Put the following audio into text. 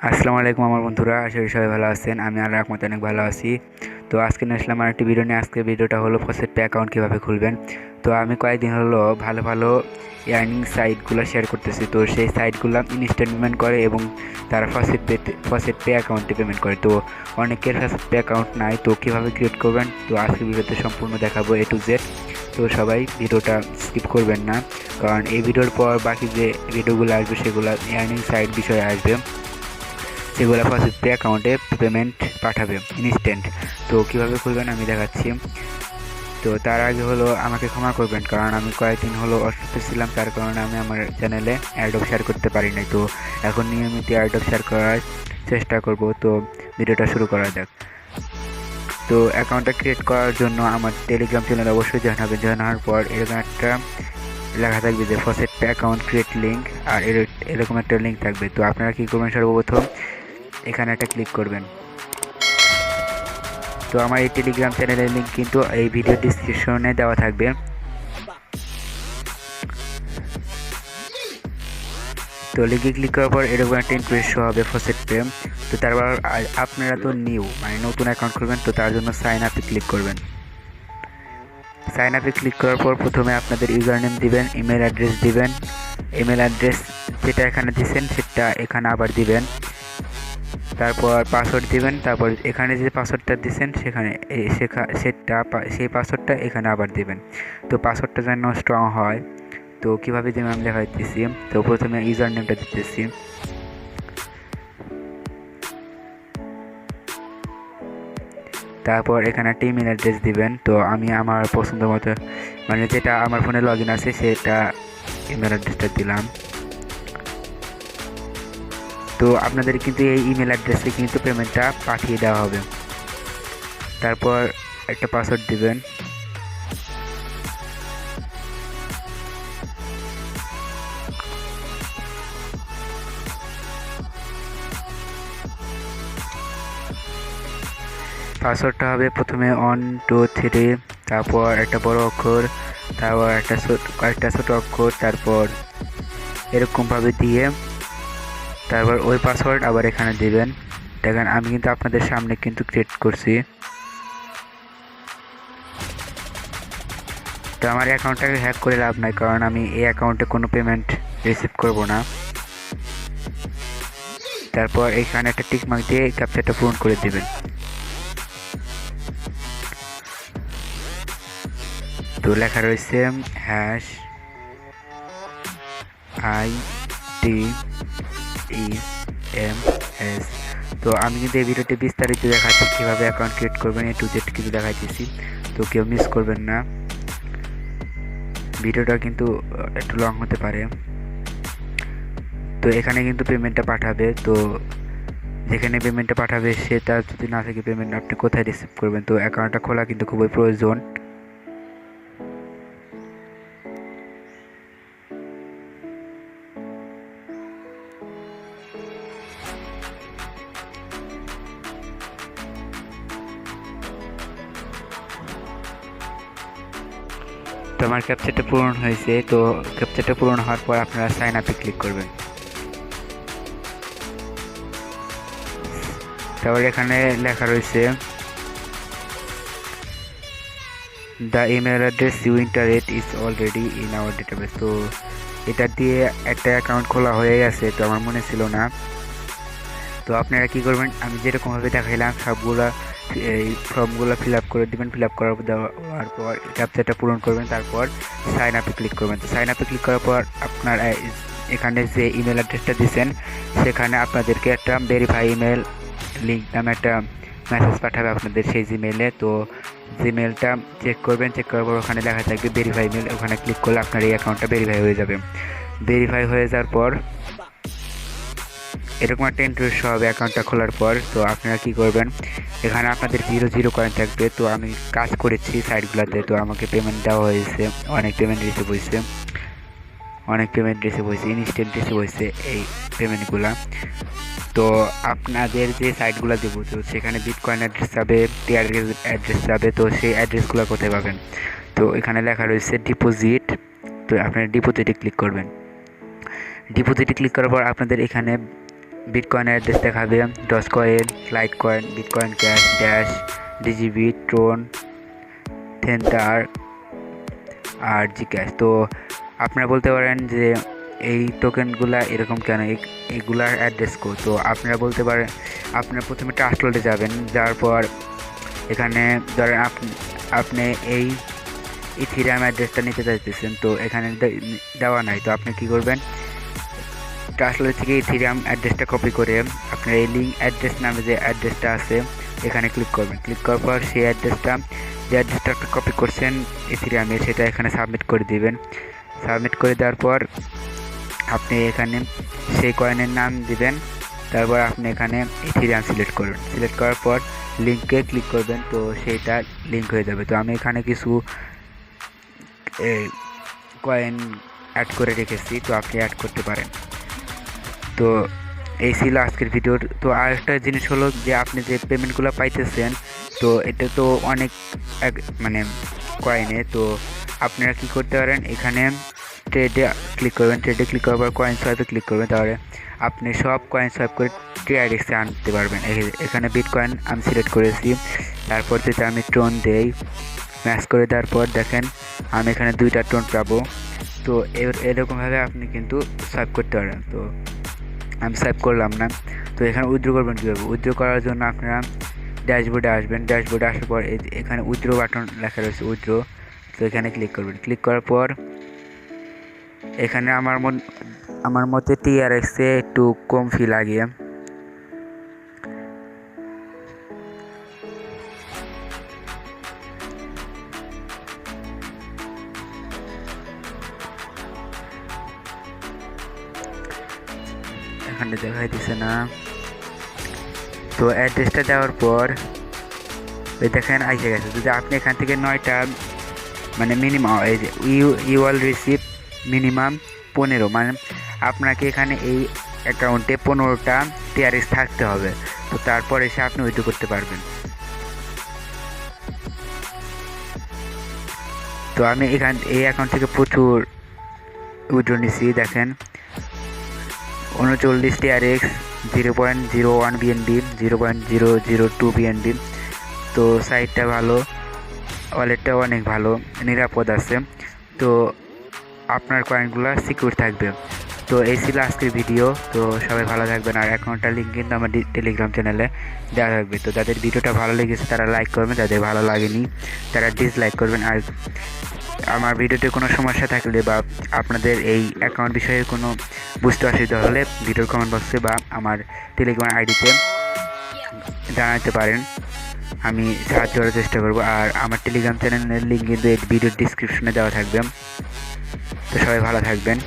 আসসালামু আলাইকুম আমার বন্ধুরা, আশা করি সবাই ভালো আছেন। আমি আল্লাহর রহমতে অনেক ভালো আছি। তো আজকে নিয়ে আসলাম আরেকটি ভিডিও নিয়ে। আজকের ভিডিওটা হলো ফসেট পে অ্যাকাউন্ট কীভাবে খুলবেন। তো আমি কয়েকদিন হলো ভালো ভালো ইয়ার্নিং সাইটগুলো শেয়ার করতেছি। তো সেই সাইটগুলো ইনস্ট্যান্ট পেমেন্ট করে এবং তারা ফসেট পে অ্যাকাউন্টে পেমেন্ট করে। তো অনেকের ফসেট পে অ্যাকাউন্ট নাই, তো কীভাবে ক্রিয়েট করবেন তো আজকের ভিডিওতে সম্পূর্ণ দেখাবো A to Z। তো সবাই ভিডিওটা স্কিপ করবেন না, কারণ এই ভিডিওর পর বাকি যে ভিডিওগুলো আসবে সেগুলো ইয়ার্নিং সাইট বিষয়ে আসবে, সেগুলো ফসেট পে অ্যাকাউন্টে পেমেন্ট পাঠাবে ইনস্ট্যান্ট। তো কীভাবে খুলবেন আমি দেখাচ্ছি। তো তার আগে হলো আমাকে ক্ষমা করবেন, কারণ আমি কয়েকদিন হলো অসুস্থ ছিলাম, তার কারণে আমি আমার চ্যানেলে এয়ারড্রপ শেয়ার করতে পারি নাই। তো এখন নিয়মিত এয়ারড্রপ শেয়ার করার চেষ্টা করব। তো ভিডিওটা শুরু করা যাক। তো অ্যাকাউন্টটা ক্রিয়েট করার জন্য আমার টেলিগ্রাম চ্যানেল অবশ্যই জয়েন হবে। জয়েন হওয়ার পর এরকম একটা লেখা থাকবে যে Faucet Pay account create link, আর এরকম একটা লিঙ্ক থাকবে। তো আপনারা কী করবেন, সর্বপ্রথম এখানে একটা ক্লিক করবেন। তো আমার এই টেলিগ্রাম চ্যানেলের লিঙ্ক কিন্তু এই ভিডিও ডিসক্রিপশনে দেওয়া থাকবে। তো লিঙ্কে ক্লিক করার পর এরকম একটা ইন্টারফেস শো হবে ফসেট পে। তো তারপর আপনারা তো নতুন অ্যাকাউন্ট খুলবেন, তো তার জন্য সাইন আপে ক্লিক করবেন। সাইন আপে ক্লিক করার পর প্রথমে আপনাদের ইউজার নেম দিবেন, ইমেল অ্যাড্রেস দিবেন। ইমেল অ্যাড্রেস যেটা এখানে দিচ্ছেন সেটা এখানে আবার দিবেন। তারপর পাসওয়ার্ড দিবেন। তারপর এখানে যে পাসওয়ার্ডটা দিচ্ছেন সেই পাসওয়ার্ডটা এখানে আবার দিবেন। তো পাসওয়ার্ডটা যেন স্ট্রং হয়। তো কীভাবে দেবেন আমি দেখা দিতেছি। তো প্রথমে ইউজার নেমটা দিতেছি। তারপর এখানে একটা ইমেল অ্যাড্রেস দিবেন। তো আমি আমার পছন্দ মতো, মানে যেটা আমার ফোনে লগ ইন আছে সেটা ইমেল অ্যাড্রেসটা দিলাম। তো আপনাদের কিন্তু এই ইমেল অ্যাড্রেসে কিন্তু পেমেন্টটা পাঠিয়ে দেওয়া হবে। তারপর একটা পাসওয়ার্ড দিবেন। পাসওয়ার্ডটা হবে প্রথমে 1 2 3, তারপর একটা বড় অক্ষর, তারপর কয়েকটা ছোট অক্ষর, তারপর এরকমভাবে দিয়ে তারপর ওই পাসওয়ার্ড আবার এখানে দিবেন। দেখেন আমি কিন্তু আপনাদের সামনে কিন্তু ক্রিয়েট করছি। তো আমার অ্যাকাউন্টটাকে হ্যাক করে লাভ নাই, কারণ আমি এই অ্যাকাউন্টে কোনো পেমেন্ট রিসিভ করব না। তারপর এখানে একটা টিক মার্ক দিয়ে ক্যাপচাটা পূরণ করে দিবেন। তো লেখা রয়েছে #ITEMS। তো আমি কিন্তু এই ভিডিওটি বিস্তারিত দেখাচ্ছি কীভাবে অ্যাকাউন্ট ক্রিয়েট করবেন, A to Z কিছু দেখাচ্ছি। তো কেউ মিস করবেন না, ভিডিওটা কিন্তু একটু লং হতে পারে। তো এখানে কিন্তু পেমেন্টটা পাঠাবে। তো যেখানে পেমেন্টটা পাঠাবে সেটা যদি না থাকে পেমেন্ট আপনি কোথায় রিসিভ করবেন। তো অ্যাকাউন্টটা খোলা কিন্তু খুবই প্রয়োজন। তো আমার ক্যাপচারটা পূরণ হয়েছে। তো ক্যাপচারটা পূরণ হওয়ার পর আপনারা সাইন আপে ক্লিক করবেন। তারপর এখানে লেখা রয়েছে the email address you entered is already in our database. তো এটা দিয়ে একটা অ্যাকাউন্ট খোলা হয়ে গেছে, তো আমার মনে ছিল না। তো আপনারা কী করবেন, আমি যেরকমভাবে দেখাইলাম সবগুলো এই ফর্মগুলো ফিল আপ করে দেবেন। ফিল আপ দেওয়ার পর ক্যাপচারটা পূরণ করবেন, তারপর সাইন আপে ক্লিক করবেন। তো সাইন আপে ক্লিক করার পর আপনার এখানে যে ইমেল অ্যাড্রেসটা দিচ্ছেন সেখানে আপনাদেরকে একটা ভেরিফাই ইমেল লিঙ্ক নামে একটা মেসেজ পাঠাবে আপনাদের সেই জিমেলে। তো জিমেলটা চেক করবেন, চেক করার পর ওখানে লেখা থাকবে ভেরিফাই ইমেল। ওখানে ক্লিক করলে আপনার এই অ্যাকাউন্টটা ভেরিফাই হয়ে যাবে। ভেরিফাই হয়ে যাওয়ার পর এরকম একটা ইন্টারফেস হবে অ্যাকাউন্টটা খোলার পর। তো আপনারা কী করবেন, এখানে আপনাদের 0 কয়েন থাকবে। তো আমি কাজ করেছি সাইটগুলোতে, তো আমাকে পেমেন্ট দেওয়া হয়েছে, অনেক পেমেন্ট রিসিভ হয়েছে, ইনস্ট্যান্ট রিসিভ হয়েছে এই পেমেন্টগুলো। তো আপনাদের যে সাইটগুলো দেবো তো সেখানে বিটকয়েন অ্যাড্রেস যাবে, টিআর অ্যাড্রেস যাবে। তো সেই অ্যাড্রেসগুলো কোথায় পাবেন, তো এখানে লেখা রয়েছে ডিপোজিট। তো আপনারা ডিপোজিটে ক্লিক করবেন। ডিপোজিটে ক্লিক করার পর আপনাদের এখানে বিটকয়েনের অ্যাড্রেস দেখাবে, ডস coin, Litecoin, Bitcoin cash, Dash, DGB, Tron, থেন্টার আর জি ক্যাশ। তো আপনারা বলতে পারেন যে এই টোকেনগুলা এরকম কেন, এইগুলার অ্যাড্রেস কো। তো আপনারা বলতে পারেন, আপনারা প্রথমে ট্রাস্টওয়ালেটে যাবেন, যাওয়ার পর এখানে ধরেন আপনি এই ইথিরিয়াম অ্যাড্রেসটা নিতে চাইতেছেন, তো এখানে দেওয়া নাই। তো আপনি কি করবেন, ট্রাস্টওয়ালেট থেকে ইথিরিয়াম অ্যাড্রেসটা কপি করে আপনার এই লিঙ্ক অ্যাড্রেস নামে যে অ্যাড্রেসটা আছে এখানে ক্লিক করবেন। ক্লিক করার পর সেই অ্যাড্রেসটা, যে অ্যাড্রেসটা আপনি কপি করছেন ইথিরিয়ামে, সেটা এখানে সাবমিট করে দিবেন। সাবমিট করে দেওয়ার পর আপনি এখানে সেই কয়েনের নাম দিবেন। তারপর আপনি এখানে ইথিরিয়াম সিলেক্ট করবেন। সিলেক্ট করার পর লিঙ্কে ক্লিক করবেন, তো সেইটা লিঙ্ক হয়ে যাবে। তো আমি এখানে কিছু কয়েন অ্যাড করে রেখেছি, তো আপনি অ্যাড করতে পারেন। তো এই ছিল আজকের ভিডিওর। তো আরেকটা জিনিস হলো যে আপনি যে পেমেন্টগুলো পাইতেছেন, তো এটা তো অনেক মানে কয়েনে। তো আপনারা কি করতে পারেন, এখানে ট্রেডে ক্লিক করবেন। ট্রেডে ক্লিক করার পর কয়েন সোয়াইপে ক্লিক করবেন, তাহলে আপনি সব কয়েন সোয়াইপ করে ট্রেডে আনতে পারবেন। এখানে বিটকয়েন আমি সিলেক্ট করেছি। তারপর যদি আমি ট্রন দেই, ম্যাচ করে দেওয়ার পর দেখেন আমি এখানে 2টা ট্রন পাবো। তো এরকমভাবে আপনি কিন্তু সোয়াইপ করতে পারেন। তো আমি সোয়াইপ করলাম না। তো এখানে উইথড্র করবেন কীভাবে, উইথড্র করার জন্য আপনারা ড্যাশবোর্ডে আসবেন। ড্যাশবোর্ডে আসার পর এখানে উইথড্র বাটন লেখা রয়েছে, উইথড্র। তো এখানে ক্লিক করবেন। ক্লিক করার পর এখানে আমার মতে টিআরএক্সে একটু কম ফি লাগে। এখানে দেখাই দিছে না। তো অ্যাড্রেসটা দেওয়ার পর ওই দেখেন এসে গেছে। যদি আপনি এখান থেকে 9টা মানে মিনিমাম, এই যে ইউ উইল রিসিভ মিনিমাম 15, মানে আপনাকে এখানে এই অ্যাকাউন্টে 15টা টিআরএক্স থাকতে হবে। তো তারপর এসে আপনি উইথড্র করতে পারবেন। তো আমি এই অ্যাকাউন্ট থেকে প্রচুর উইথড্র নিছি। দেখেন 39 টিআরএক্স, 0.01 বিএনবি, 0.002 বিএনবি। তো সাইটটা ভালো, ওয়ালেটটাও অনেক ভালো, নিরাপদ আছে। তো আপনার কয়েনগুলো সিকিউর থাকবে। তো এই ছিল আজকের ভিডিও। তো সবাই ভালো থাকবেন। আর অ্যাকাউন্টটার লিঙ্ক কিন্তু আমার টেলিগ্রাম চ্যানেলে দেওয়া থাকবে। তো যাদের ভিডিওটা ভালো লেগেছে তারা লাইক করবেন, যাদের ভালো লাগেনি তারা ডিসলাইক করবেন। আর আমার ভিডিওতে কোনো সমস্যা থাকলে বা আপনাদের এই অ্যাকাউন্ট বিষয়ে কোনো বুঝতে অসুবিধা হলে ভিডিওর কমেন্ট বক্সে বা আমার টেলিগ্রাম আইডিতে জানাতে পারেন, আমি সাহায্য করার চেষ্টা করব। আর আমার টেলিগ্রাম চ্যানেলের লিঙ্ক কিন্তু এই ভিডিওর ডিসক্রিপশনে দেওয়া থাকবে। তো সবাই ভালো থাকবেন।